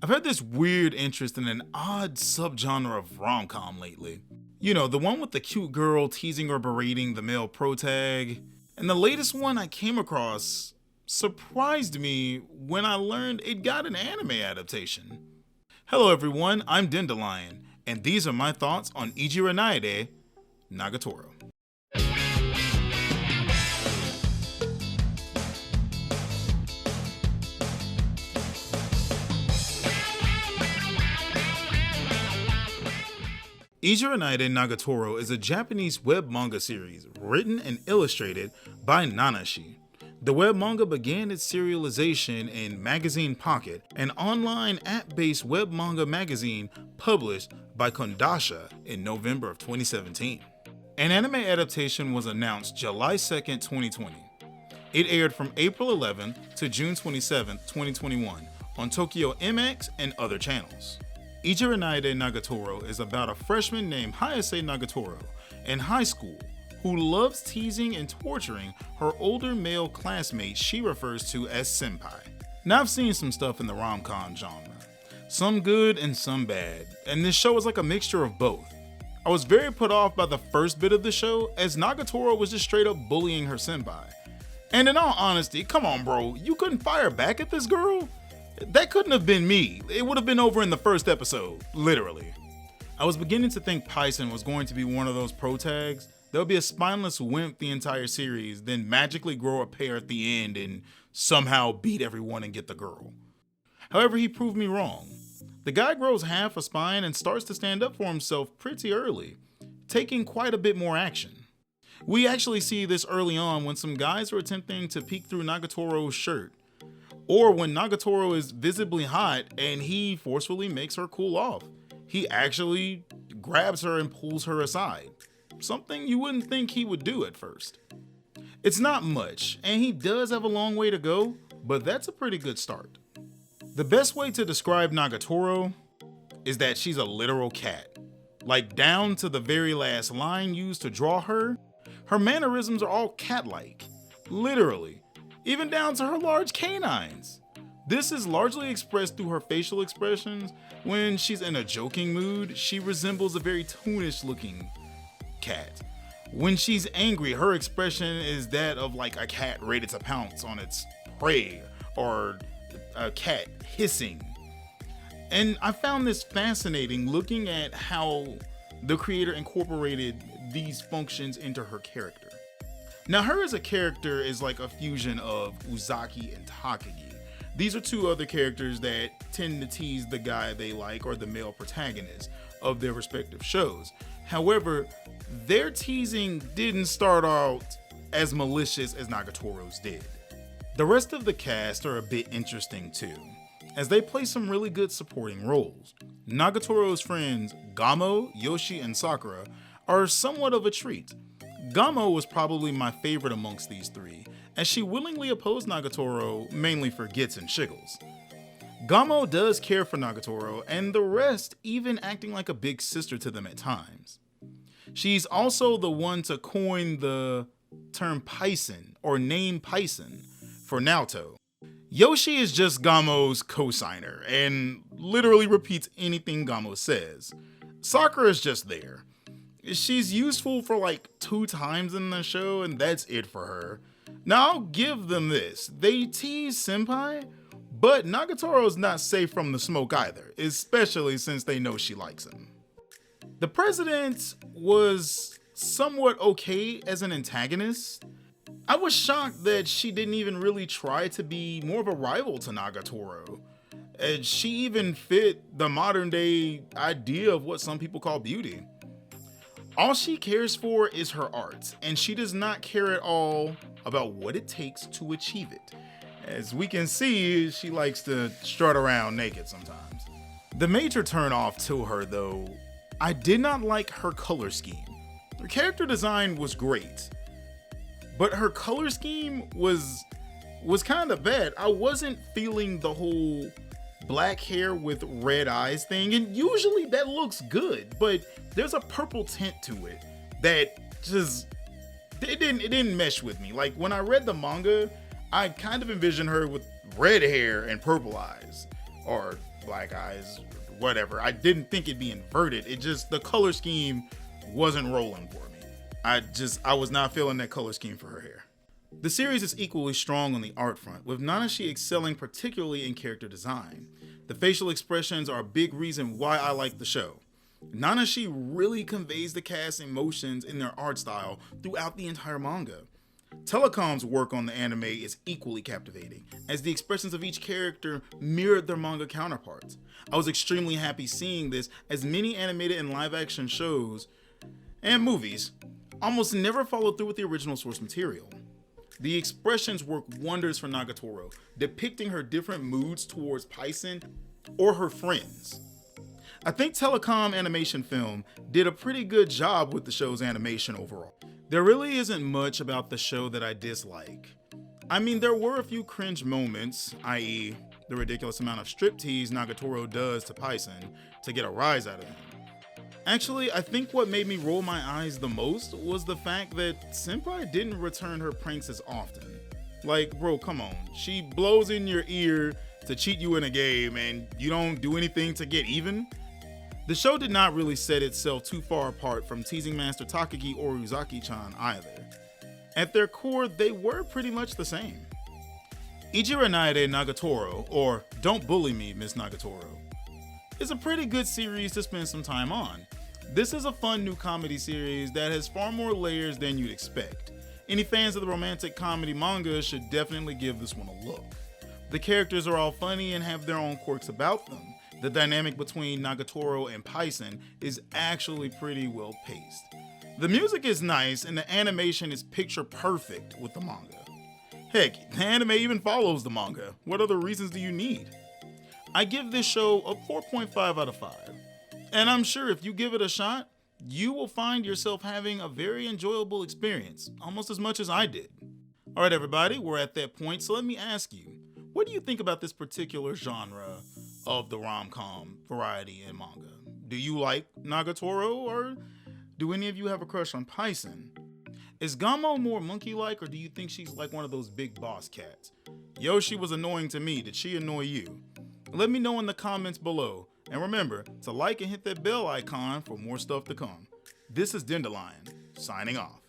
I've had this weird interest in an odd subgenre of rom-com lately. You know, the one with the cute girl teasing or berating the male protag. And the latest one I came across surprised me when I learned it got an anime adaptation. Hello everyone, I'm Dandelion, and these are my thoughts on ijiranaide, Nagatoro. Ijiranaide Nagatoro is a Japanese web manga series written and illustrated by Nanashi. The web manga began its serialization in Magazine Pocket, an online app-based web manga magazine published by Kondasha in November of 2017. An anime adaptation was announced July 2nd, 2020. It aired from April 11 to June 27, 2021 on Tokyo MX and other channels. Ijiranaide Nagatoro is about a freshman named Hayase Nagatoro in high school who loves teasing and torturing her older male classmates she refers to as senpai. Now I've seen some stuff in the rom-com genre, some good and some bad, and this show is like a mixture of both. I was very put off by the first bit of the show as Nagatoro was just straight up bullying her senpai. And in all honesty, come on bro, you couldn't fire back at this girl? That couldn't have been me. It would have been over in the first episode, literally. I was beginning to think Python was going to be one of those protags that would be a spineless wimp the entire series, then magically grow a pair at the end and somehow beat everyone and get the girl. However, he proved me wrong. The guy grows half a spine and starts to stand up for himself pretty early, taking quite a bit more action. We actually see this early on when some guys are attempting to peek through Nagatoro's shirt, or when Nagatoro is visibly hot and he forcefully makes her cool off. He actually grabs her and pulls her aside. Something you wouldn't think he would do at first. It's not much, and he does have a long way to go, but that's a pretty good start. The best way to describe Nagatoro is that she's a literal cat. Like down to the very last line used to draw her, her mannerisms are all cat-like. Literally. Even down to her large canines. This is largely expressed through her facial expressions. When she's in a joking mood, she resembles a very toonish looking cat. When she's angry, her expression is that of like a cat ready to pounce on its prey, or a cat hissing. And I found this fascinating looking at how the creator incorporated these functions into her character. Now her as a character is like a fusion of Uzaki and Takagi. These are two other characters that tend to tease the guy they like or the male protagonist of their respective shows. However, their teasing didn't start out as malicious as Nagatoro's did. The rest of the cast are a bit interesting too, as they play some really good supporting roles. Nagatoro's friends Gamo, Yoshi, and Sakura are somewhat of a treat. Gamo was probably my favorite amongst these three, as she willingly opposed Nagatoro mainly for gits and shiggles. Gamo does care for Nagatoro, and the rest even acting like a big sister to them at times. She's also the one to coin the term Python, or name Python, for Naoto. Yoshi is just Gamo's co-signer, and literally repeats anything Gamo says. Sakura is just there. She's useful for like 2 times in the show, and that's it for her. Now I'll give them this. They tease senpai, but Nagatoro's not safe from the smoke either, especially since they know she likes him. The president was somewhat okay as an antagonist. I was shocked that she didn't even really try to be more of a rival to Nagatoro. And she even fit the modern day idea of what some people call beauty. All she cares for is her art, and she does not care at all about what it takes to achieve it. As we can see, she likes to strut around naked sometimes. The major turn-off to her though, I did not like her color scheme. Her character design was great, but her color scheme was kind of bad. I wasn't feeling the whole black hair with red eyes thing, and usually that looks good, but there's a purple tint to it that just it didn't mesh with me. Like when I read the manga, I kind of envisioned her with red hair and purple eyes, or black eyes, whatever. I didn't think it'd be inverted. It just, the color scheme wasn't rolling for me. I was not feeling that color scheme for her hair. The series is equally strong on the art front, with Nanashi excelling particularly in character design. The facial expressions are a big reason why I like the show. Nanashi really conveys the cast's emotions in their art style throughout the entire manga. Telecom's work on the anime is equally captivating, as the expressions of each character mirrored their manga counterparts. I was extremely happy seeing this, as many animated and live-action shows and movies almost never follow through with the original source material. The expressions work wonders for Nagatoro, depicting her different moods towards Paisen or her friends. I think Telecom Animation Film did a pretty good job with the show's animation overall. There really isn't much about the show that I dislike. I mean, there were a few cringe moments, i.e. the ridiculous amount of striptease Nagatoro does to Paisen to get a rise out of him. Actually, I think what made me roll my eyes the most was the fact that Senpai didn't return her pranks as often. Like, bro, come on. She blows in your ear to cheat you in a game and you don't do anything to get even? The show did not really set itself too far apart from teasing Master Takagi or Uzaki-chan either. At their core, they were pretty much the same. Ijiranaide Nagatoro, or Don't Bully Me, Miss Nagatoro, is a pretty good series to spend some time on. This is a fun new comedy series that has far more layers than you'd expect. Any fans of the romantic comedy manga should definitely give this one a look. The characters are all funny and have their own quirks about them. The dynamic between Nagatoro and Paisen is actually pretty well paced. The music is nice and the animation is picture perfect with the manga. Heck, the anime even follows the manga. What other reasons do you need? I give this show a 4.5 out of 5. And I'm sure if you give it a shot, you will find yourself having a very enjoyable experience, almost as much as I did. Alright everybody, we're at that point, so let me ask you, what do you think about this particular genre of the rom-com variety in manga? Do you like Nagatoro, or do any of you have a crush on Paisen? Is Gamo more monkey-like, or do you think she's like one of those big boss cats? Yoshi was annoying to me, did she annoy you? Let me know in the comments below. And remember to like and hit that bell icon for more stuff to come. This is Dandelion, signing off.